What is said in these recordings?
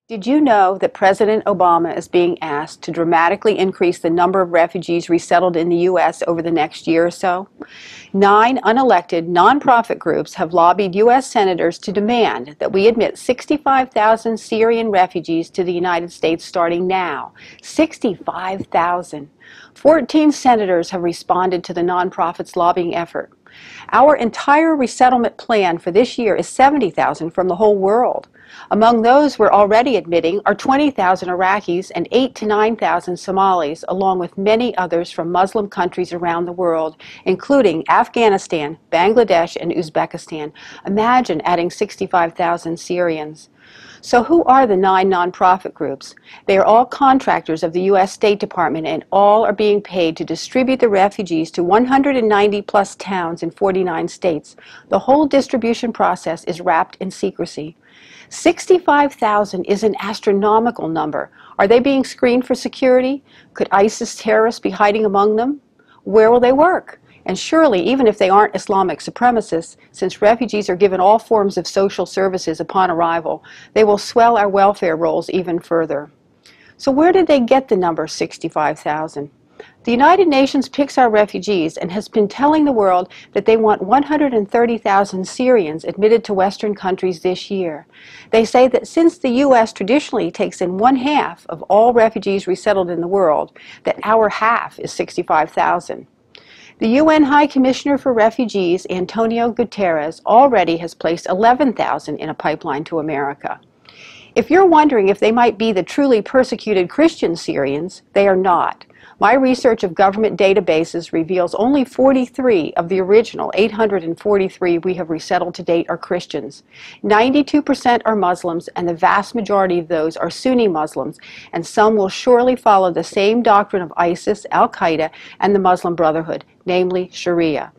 Did you know that President Obama is being asked to dramatically increase the number of refugees resettled in the U.S. over the next year or so? 9 unelected nonprofit groups have lobbied U.S. senators to demand that we admit 65,000 Syrian refugees to the United States starting now. 65,000. 14 senators have responded to the nonprofit's lobbying effort. Our entire resettlement plan for this year is 70,000 from the whole world. Among those we're already admitting are 20,000 Iraqis and 8,000 to 9,000 Somalis, along with many others from Muslim countries around the world, including Afghanistan, Bangladesh, and Uzbekistan. Imagine adding 65,000 Syrians. So who are the 9 nonprofit groups? They are all contractors of the U.S. State Department, and all are being paid to distribute the refugees to 190 plus towns in 49 states. The whole distribution process is wrapped in secrecy. 65,000 is an astronomical number. Are they being screened for security? Could ISIS terrorists be hiding among them? Where will they work? And surely, even if they aren't Islamic supremacists, since refugees are given all forms of social services upon arrival, they will swell our welfare rolls even further. So where did they get the number 65,000? The United Nations picks our refugees and has been telling the world that they want 130,000 Syrians admitted to Western countries this year. They say that since the U.S. traditionally takes in 1/2 of all refugees resettled in the world, that our half is 65,000. The UN High Commissioner for Refugees, Antonio Guterres, already has placed 11,000 in a pipeline to America. If you're wondering if they might be the truly persecuted Christian Syrians, they are not. My research of government databases reveals only 43 of the original 843 we have resettled to date are Christians. 92% are Muslims, and the vast majority of those are Sunni Muslims, and some will surely follow the same doctrine of ISIS, Al-Qaeda, and the Muslim Brotherhood, namely Sharia.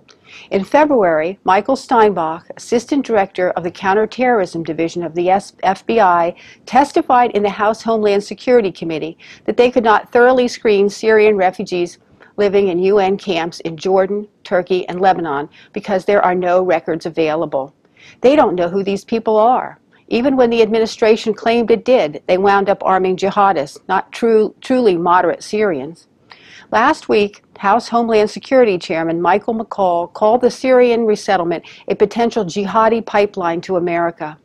In February, Michael Steinbach, Assistant Director of the Counterterrorism Division of the FBI, testified in the House Homeland Security Committee that they could not thoroughly screen Syrian refugees living in UN camps in Jordan, Turkey, and Lebanon because there are no records available. They don't know who these people are. Even when the administration claimed it did, they wound up arming jihadists, not truly moderate Syrians. Last week, House Homeland Security Chairman Michael McCaul called the Syrian resettlement a potential jihadi pipeline to America.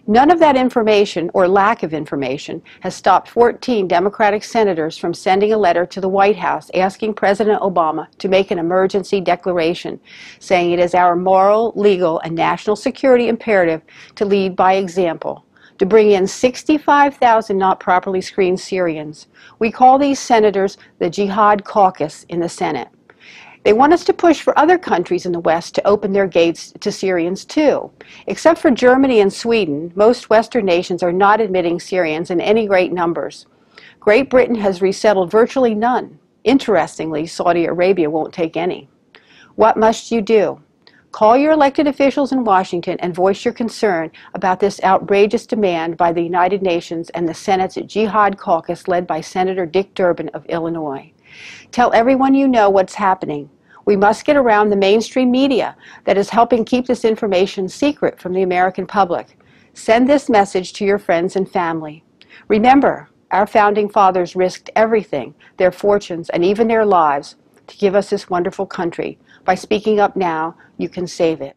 None of that information, or lack of information, has stopped 14 Democratic senators from sending a letter to the White House asking President Obama to make an emergency declaration, saying it is our moral, legal, and national security imperative to lead by example, to bring in 65,000 not properly screened Syrians. We call these senators the Jihad Caucus in the Senate. They want us to push for other countries in the West to open their gates to Syrians too. Except for Germany and Sweden, most Western nations are not admitting Syrians in any great numbers. Great Britain has resettled virtually none. Interestingly, Saudi Arabia won't take any. What must you do? Call your elected officials in Washington and voice your concern about this outrageous demand by the United Nations and the Senate's Jihad Caucus led by Senator Dick Durbin of Illinois. Tell everyone you know what's happening. We must get around the mainstream media that is helping keep this information secret from the American public. Send this message to your friends and family. Remember, our founding fathers risked everything, their fortunes, and even their lives, to give us this wonderful country. By speaking up now, you can save it.